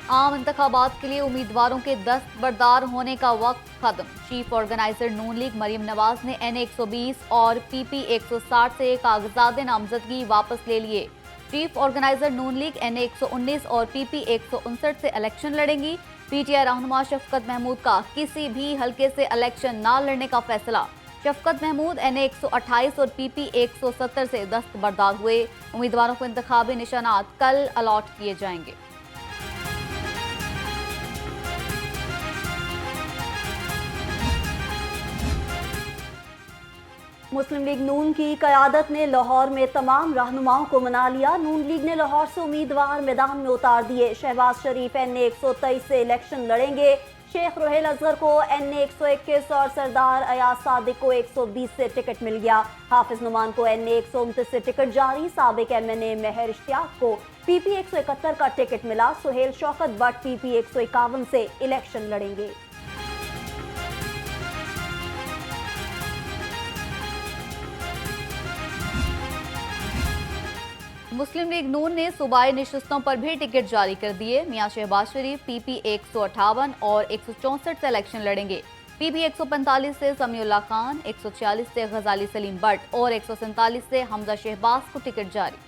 आम इंतखाबात के लिए उम्मीदवारों के दस्तबरदार होने का वक्त खत्म। चीफ ऑर्गेनाइजर नून लीग मरियम नवाज ने NA 120 और PP 160 से कागजात नामजदगी वापस ले लिए। चीफ ऑर्गेनाइजर नून लीग NA 119 और PP 159 से इलेक्शन लड़ेंगी। PTI रहनुमा शफकत महमूद का किसी भी हल्के से इलेक्शन न लड़ने का फैसला। शफकत महमूद NA 128 और PP 170 से दस्तबरदार हुए। उम्मीदवारों को इंतखाबी निशानात कल अलॉट किए जाएंगे। मुस्लिम लीग नून की क़यादत ने लाहौर में तमाम रहनुमाओं को मना लिया। नून लीग ने लाहौर से उम्मीदवार मैदान में उतार दिए। शहबाज शरीफ NA 123 से इलेक्शन लड़ेंगे। शेख रोहेल अजहर को NA 121 और सरदार अयाज सादिक को 120 से टिकट मिल गया। हाफिज नुमान को NA 129 से टिकट जारी। साबिक MNA मेहर इश्तियाक को PP 171 का टिकट मिला। सुहेल शौकत भट्ट PP 151 से इलेक्शन लड़ेंगे। मुस्लिम लीग नून ने सूबाई नशिस्तों पर भी टिकट जारी कर दिए। मियां शहबाज शरीफ PP 158 और 164 से इलेक्शन लड़ेंगे। PP 145 से समीउल्लाह खान, 146 से गजाली सलीम भट्ट और 147 से हमजा शहबाज को टिकट जारी।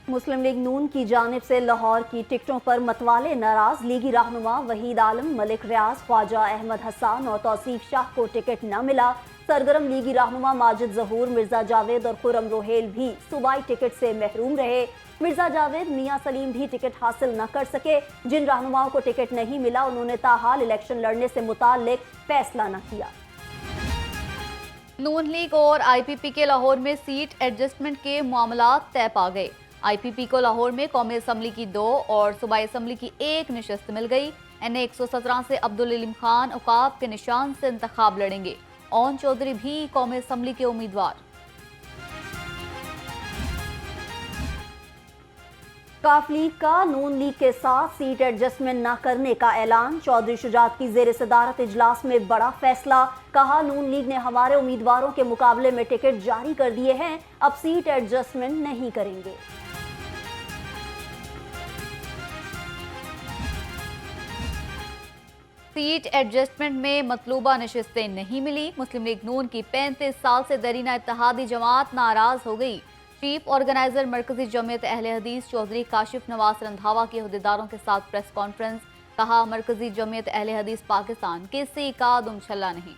मुस्लिम लीग नून की जानिब से लाहौर की टिकटों पर मतवाले नाराज। लीगी रहनुमा वहीद आलम, मलिक रियाज, ख्वाजा अहमद हसन और तौसीफ शाह को टिकट न मिला। सरगर्म लीगी रहनुमा माजिद जहूर, मिर्जा जावेद और खुरम रोहेल भी सूबाई टिकट से महरूम रहे। मिर्जा जावेद मियां सलीम भी टिकट हासिल न कर सके। जिन रहनुमाओं को टिकट नहीं मिला उन्होंने ताहाल इलेक्शन लड़ने से मुताल्लिक फैसला न किया। नून लीग और IPP के लाहौर में सीट एडजस्टमेंट के मामलात तय पा गए। IPP को लाहौर में कौमी असम्बली की 2 और सूबाई असम्बली की 1 नशस्त मिल गई। NA 117 से अब्दुल इलीम खान औकाब के निशान से इंतखाब लड़ेंगे। ओन चौधरी भी कौमी असम्बली के उम्मीदवार। काफ लीग का नून लीग के साथ सीट एडजस्टमेंट न करने का ऐलान। चौधरी शुजात की जेर सदारत इजलास में बड़ा फैसला। कहा, नून लीग ने हमारे उम्मीदवारों के मुकाबले में टिकट जारी कर दिए हैं, अब सीट एडजस्टमेंट नहीं करेंगे। सीट एडजस्टमेंट में मतलूबा नशिस्तें नहीं मिली। मुस्लिम लीग नून की 35 साल से दरीना इत्तेहादी जमात नाराज हो गई। चीफ ऑर्गेनाइजर मरकजी जमीयत अहले हदीस चौधरी काशिफ नवाज रंधावा के अहदेदारों के साथ प्रेस कॉन्फ्रेंस। कहा, मरकजी जमीयत अहले हदीस पाकिस्तान किसी का दुमछल्ला नहीं।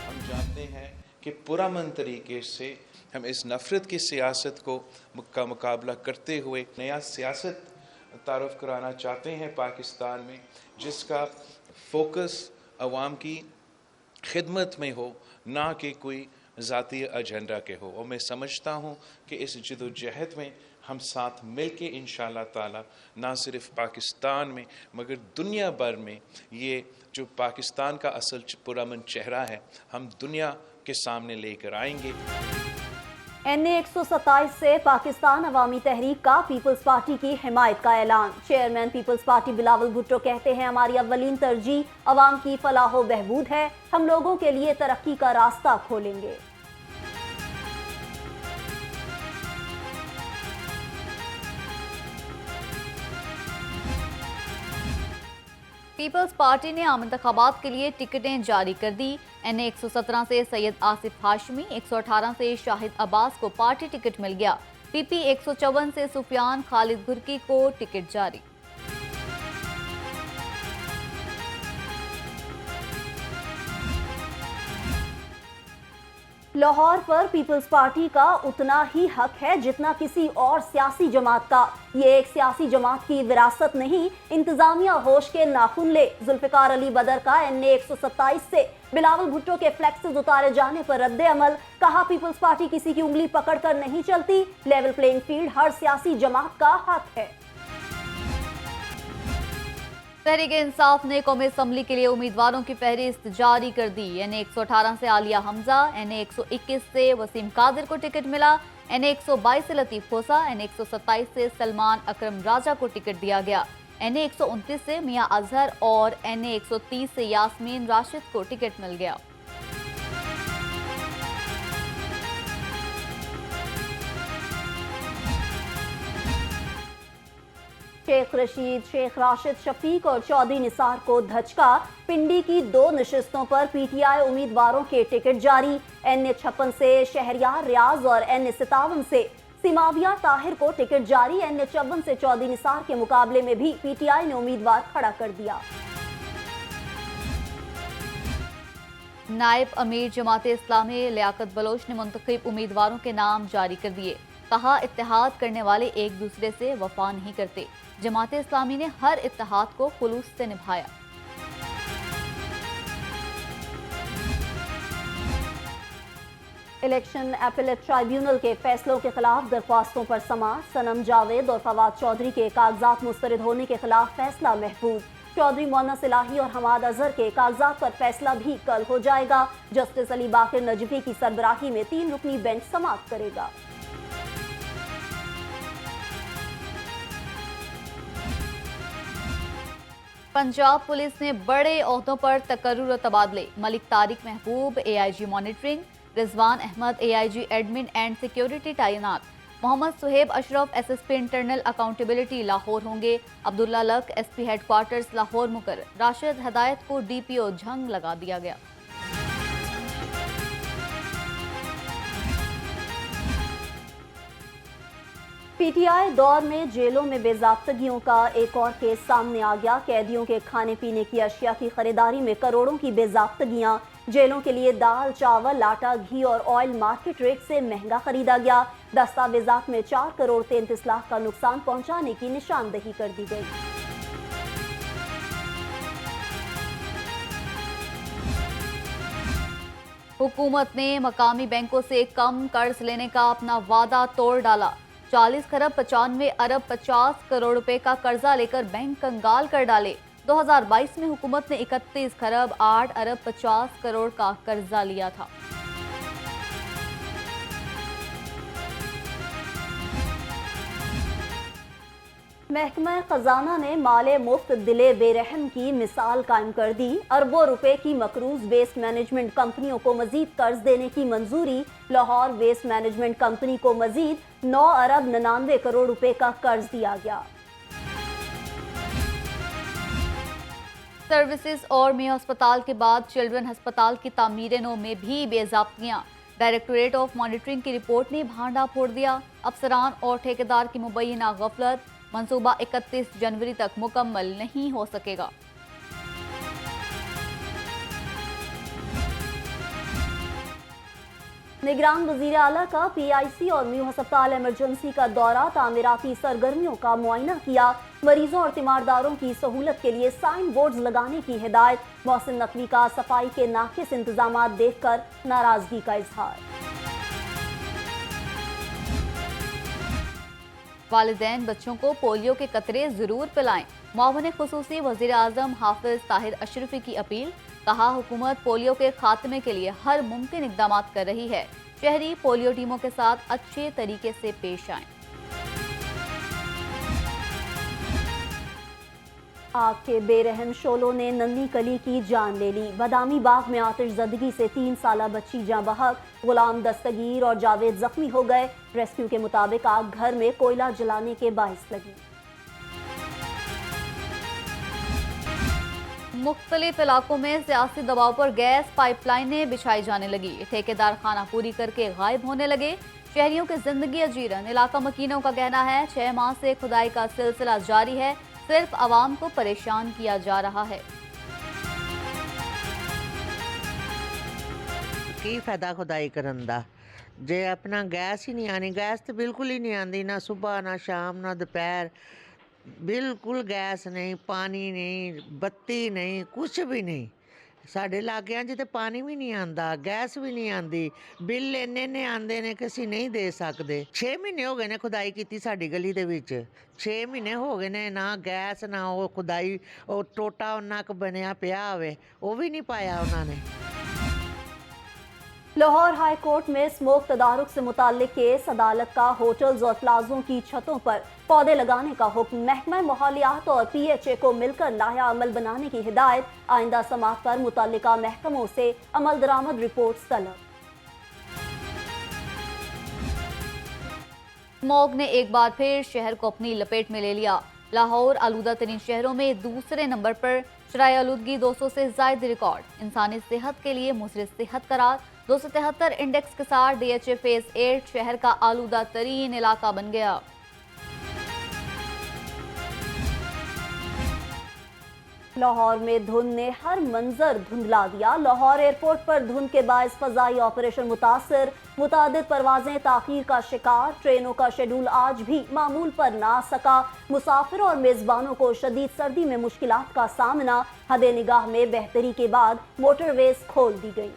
हम जानते हैं कि पुरअमन तरीके से हम इस नफरत की सियासत का मुकाबला करते हुए नया सियासत तारुफ कराना चाहते हैं पाकिस्तान में, जिसका फोकस अवाम की खिदमत में हो, ना कि कोई ज़ाती एजेंडा के हो। और मैं समझता हूँ कि इस जदोजहद में हम साथ मिल के इंशाअल्लाह ताला ना सिर्फ पाकिस्तान में मगर दुनिया भर में ये जो पाकिस्तान का असल पुरअमन चेहरा है हम दुनिया के सामने लेकर आएंगे। NA 127 से पाकिस्तान अवामी तहरीक का पीपल्स पार्टी की हिमायत का ऐलान। चेयरमैन पीपल्स पार्टी बिलावल भुट्टो कहते हैं, हमारी अव्वलीन तरजीह अवाम की फलाह बहबूद है, हम लोगों के लिए तरक्की का रास्ता खोलेंगे। पीपल्स पार्टी ने आम इंतखाबात के लिए टिकटें जारी कर दी। NA 117 से सैयद आसिफ हाशमी, 118 से शाहिद अब्बास को पार्टी टिकट मिल गया। PP 154 से सुफियान खालिद गुरकी को टिकट जारी। लाहौर पर पीपल्स पार्टी का उतना ही हक है जितना किसी और सियासी जमात का। ये एक सियासी जमात की विरासत नहीं, इंतजामिया होश के नाखून ले। जुल्फिकार अली बदर का NA 127 से बिलावल भुट्टो के फ्लेक्सेस उतारे जाने पर रद्द अमल। कहा, पीपल्स पार्टी किसी की उंगली पकड़कर नहीं चलती, लेवल प्लेइंग फील्ड हर सियासी जमात का हक है। तहरीक इंसाफ ने कौमी असम्बली के लिए उम्मीदवारों की फहरिस्त जारी कर दी। NA 118 से आलिया हमजा, NA 121 से वसीम कादिर को टिकट मिला। NA 122 से लतीफ खोसा, NA 127 से सलमान अकरम राजा को टिकट दिया गया। NA 129 से मियां अजहर और NA 130 से यास्मीन राशिद को टिकट मिल गया। शेख रशीद, शेख राशिद शफीक और चौधरी निसार को धचका। पिंडी की 2 नशिस्तों पर PTI उम्मीदवारों के टिकट जारी। NA 56 से शहरियार रियाज और NA 57 से सिमाविया ताहिर को टिकट जारी। NA 54 से चौधरी निसार के मुकाबले में भी PTI ने उम्मीदवार खड़ा कर दिया। नायब अमीर जमात इस्लामी लियाकत बलोच ने मुंतखब उम्मीदवारों के नाम जारी कर दिए। कहा, इत्तेहाद करने वाले एक दूसरे से वफा नहीं करते। जमात इस्लामी ने हर इत्तेहाद को खुलूस से निभाया। इलेक्शन अपीलेट ट्राइब्यूनल के फैसलों के खिलाफ दरख्वास्तों पर समाअत। सनम जावेद और फवाद चौधरी के कागजात मुस्तरद होने के खिलाफ फैसला महफूज। चौधरी मोहम्मद इलाही और हमाद अजहर के कागजात पर फैसला भी कल हो जाएगा। जस्टिस अली बाकर नजफी की सरबराही में 3 रुकनी बेंच समाअत करेगा। पंजाब पुलिस ने बड़े ओहदों पर तकर्रुर और तबादले। Malik Tariq Mahboob AIG monitoring, Rizwan Ahmed AIG admin and security तैनात। Mohammad Suhaib Ashraf SSP internal accountability Lahore होंगे। अब्दुल्ला लक SP हेडक्वार्टर्स लाहौर मुकर्रर। राशिद हदायत को DPO झंग लगा दिया गया। PTI दौर में जेलों में बेजाब्तगियों का एक और केस सामने आ गया। कैदियों के खाने पीने की अशिया की खरीदारी में करोड़ों की बेजाब्तगियां। जेलों के लिए दाल, चावल, आटा, घी और ऑयल मार्केट रेट से महंगा खरीदा गया। दस्तावेजात में 4 करोड़ 33 लाख का नुकसान पहुंचाने की निशानदेही कर दी गई। हुकूमत ने मकामी बैंकों से कम कर्ज लेने का अपना वादा तोड़ डाला। 40 खरब 95 अरब 50 करोड़ रुपए का कर्जा लेकर बैंक कंगाल कर डाले। 2022 में हुकूमत ने 31 खरब 8 अरब 50 करोड़ का कर्जा लिया था। महकमा खजाना ने माले मुफ्त दिले बेरहम की मिसाल कायम कर दी। अरबों रुपए की मकरूज वेस्ट मैनेजमेंट कंपनियों को मजीद कर्ज देने की मंजूरी। लाहौर वेस्ट मैनेजमेंट कंपनी को मजीद 9 अरब 99 करोड़ रुपए का कर्ज दिया गया। सर्विसेज और मियां अस्पताल के बाद चिल्ड्रन अस्पताल की तामीर नौ में भी बेजाब्तियां। डायरेक्टोरेट ऑफ मॉनिटरिंग की रिपोर्ट ने भांडा फोड़ दिया। अफसरान और ठेकेदार की मुबैना गफलत। मंसूबा 31 जनवरी तक मुकम्मल नहीं हो सकेगा। निगरान वजीर आला का PIC और म्यू अस्पताल इमरजेंसी का दौरा। तामीराती सरगर्मियों का मुआयना किया। मरीजों और तीमारदारों की सहूलत के लिए साइन बोर्ड्स लगाने की हिदायत। मोहसिन नकवी का सफाई के नाकिस इंतजाम देखकर नाराजगी का इजहार। वालिदैन बच्चों को पोलियो के कतरे जरूर पिलाएं। मुआविन खुसूसी वजीर आजम हाफिज ताहिर अशरफी की अपील। कहा, हुकूमत पोलियो के खात्मे के लिए हर मुमकिन इकदाम कर रही है। शहरी पोलियो टीमों के साथ अच्छे तरीके से पेश आएं। आग के बेरहम शोलों ने नन्ही कली की जान ले ली। बादामी बाग में आतिशज़दगी से 3 साला बच्ची जाँ बहक। गुलाम दस्तगीर और जावेद जख्मी हो गए। रेस्क्यू के मुताबिक आग घर में कोयला जलाने के बाइस लगी। मुख्तलिफ इलाकों में सियासी दबाव पर गैस पाइपलाइनें बिछाई जाने लगी। ठेकेदार खाना पूरी करके गायब होने लगे। शहरियों की जिंदगी अजीरन। इलाका मकीनों का कहना है 6 माह से खुदाई का सिलसिला जारी है। सिर्फ आवाम को परेशान किया जा रहा है। की फायदा खुदाई करन दा जे अपना गैस ही नहीं आनी। गैस तो बिल्कुल ही नहीं आती, ना सुबह ना शाम ना दोपहर। बिल्कुल गैस नहीं, पानी नहीं, बत्ती नहीं, कुछ भी नहीं। ਸਾਡੇ ਇਲਾਕਿਆਂ 'ਚ ਤੇ ਪਾਣੀ ਵੀ ਨਹੀਂ ਆਂਦਾ, ਗੈਸ ਵੀ ਨਹੀਂ ਆਂਦੀ। ਬਿੱਲ ਇੰਨੇ ਆਂਦੇ ਨੇ ਕਿ ਅਸੀਂ ਨਹੀਂ ਦੇ ਸਕਦੇ। 6 ਮਹੀਨੇ ਹੋ ਗਏ ਨੇ ਖੁਦਾਈ ਕੀਤੀ ਸਾਡੀ ਗਲੀ ਦੇ ਵਿੱਚ। 6 ਮਹੀਨੇ ਹੋ ਗਏ ਨੇ, ਨਾ ਗੈਸ ਨਾ ਉਹ ਖੁਦਾਈ। ਉਹ ਟੋਟਾ ਉਹਨਾਂ ਕੁ ਬਣਿਆ ਪਿਆ ਹੋਵੇ, ਉਹ ਵੀ ਨਹੀਂ ਪਾਇਆ ਉਹਨਾਂ ਨੇ। लाहौर हाई कोर्ट में स्मोक तदारुक से मुताल्लिक केस। अदालत का होटल्स और प्लाजों की छतों पर पौधे लगाने का हुक्म। महकमा माहौलियात और PHA को मिलकर लाया अमल बनाने की हिदायत। आइंदा समात पर मुतल्लिका महकमों से अमल दरामद रिपोर्ट तलब। स्मॉग ने एक बार फिर शहर को अपनी लपेट में ले लिया। लाहौर आलूदा तरीन शहरों में दूसरे नंबर पर शराय आलूदगी 200 से ज्यादा रिकॉर्ड। इंसानी सेहत के लिए मुसरित सेहत करार। 273 इंडेक्स के साथ DHA फेज 8 शहर का आलूदा तरीन इलाका बन गया। लाहौर में धुंध ने हर मंजर धुंधला दिया। लाहौर एयरपोर्ट पर धुंध के बायस फजाई ऑपरेशन मुतासर। मुतादिद परवाजें ताखीर का शिकार। ट्रेनों का शेड्यूल आज भी मामूल पर ना आ सका। मुसाफिरों और मेजबानों को शदीद सर्दी में मुश्किलात का सामना। हद निगाह में बेहतरी के बाद मोटरवेज खोल दी गई।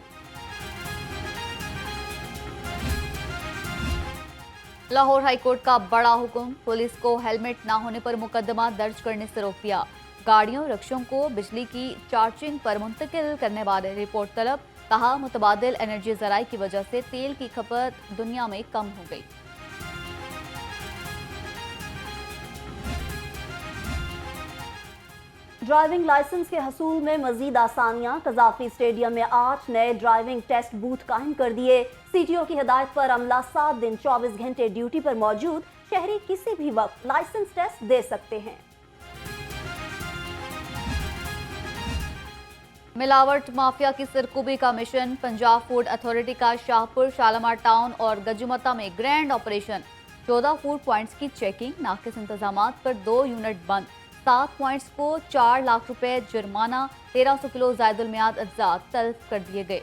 लाहौर हाईकोर्ट का बड़ा हुक्म। पुलिस को हेलमेट ना होने पर मुकदमा दर्ज करने से रोक दिया। गाड़ियों रिक्शों को बिजली की चार्जिंग पर मुंतकिल करने वाले रिपोर्ट तलब। कहा मुतबादिल एनर्जी जराई की वजह से तेल की खपत दुनिया में कम हो गई। ड्राइविंग लाइसेंस के हसूल में मजीद आसानियां। कजाफी स्टेडियम में 8 नए ड्राइविंग टेस्ट बूथ कायम कर दिए। CTO की हिदायत पर अमला 7 दिन 24 घंटे ड्यूटी पर मौजूद। शहरी किसी भी वक्त लाइसेंस टेस्ट दे सकते हैं। मिलावट माफिया की सिरकुबी का मिशन। पंजाब फूड अथॉरिटी का शाहपुर, शालामार टाउन और गजुमता में ग्रैंड ऑपरेशन। 14 फूड पॉइंट्स की चेकिंग। नाकिस इंतजामात पर 2 यूनिट बंद। 7 पॉइंट्स को 4 लाख रुपए जुर्माना। 1300 किलो जायदुल मियाद अज्जा तल्फ कर दिए गए।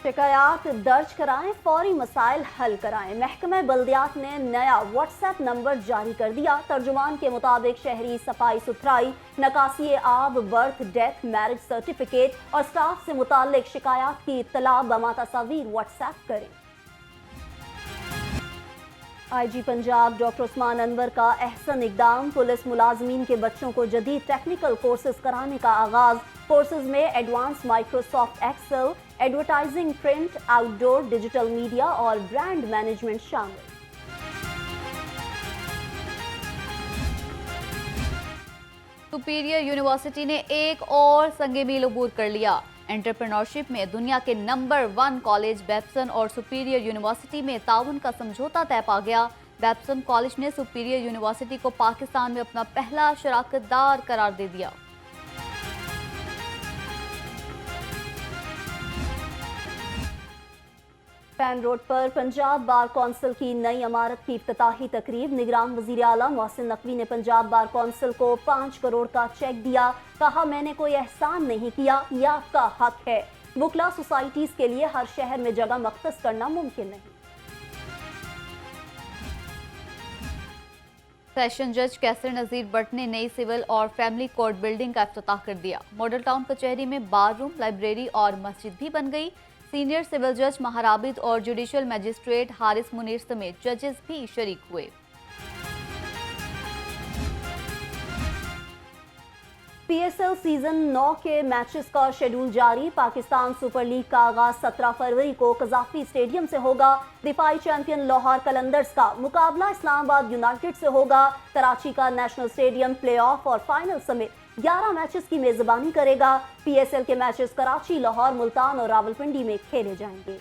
शिकायत दर्ज कराएं, फौरी मसाइल हल कराएं। महकमा बल्दियात ने नया WhatsApp नंबर जारी कर दिया। तर्जुमान के मुताबिक शहरी सफाई सुथराई, नकासी आब, बर्थ, डेथ, मैरिज सर्टिफिकेट और स्टाफ से मुताल्लिक शिकायत की इत्तला बमा तस्वीर WhatsApp करें। IG पंजाब डॉक्टर उस्मान अनवर का अहसन इकदाम। पुलिस मुलाजमीन के बच्चों को जदीद टेक्निकल कोर्सेज कराने का आगाज। कोर्सेज में advance Microsoft Excel, advertising, print, outdoor, digital media और ब्रांड मैनेजमेंट शामिल। सुपीरियर यूनिवर्सिटी ने एक और संगे मील अबूर कर लिया। एंटरप्रेन्योरशिप में दुनिया के नंबर 1 कॉलेज बेप्सन और सुपीरियर यूनिवर्सिटी में ताउन का समझौता तय पा गया। बेप्सन कॉलेज ने सुपीरियर यूनिवर्सिटी को पाकिस्तान में अपना पहला शराकतदार करार दे दिया। पैन रोड पर पंजाब बार कौंसिल की नई इमारत की इफ्तिताही तकरीब। निगरान वजीर आला मोहसिन नकवी ने पंजाब बार कौंसिल को 5 करोड़ का चेक दिया। कहा मैंने कोई एहसान नहीं किया, यह आपका हक है। बुकला सोसाइटीज के लिए हर शहर में जगह मख्तस करना मुमकिन नहीं। सेशन जज कैसर नजीर भट्ट ने नई सिविल और फैमिली कोर्ट बिल्डिंग का इफ्तिताह कर दिया। मॉडल टाउन कचहरी में बाररूम, लाइब्रेरी और मस्जिद भी बन गई। सीनियर सिविल जज महाराबिद और जुडिशल मजिस्ट्रेट हारिस मुनीर समेत जजेस भी शरीक हुए। PSL सीजन 9 के मैचेस का शेड्यूल जारी। पाकिस्तान सुपर लीग का आगाज 17 फरवरी को कजाफी स्टेडियम से होगा। दिफाई चैंपियन लाहौर कलंदर्स का मुकाबला इस्लामाबाद यूनाइटेड से होगा। कराची का नेशनल स्टेडियम प्लेऑफ और फाइनल समेत 11 मैचेस की मेजबानी करेगा। PSL के मैचेस कराची, लाहौर, मुल्तान और रावलपिंडी में खेले जाएंगे।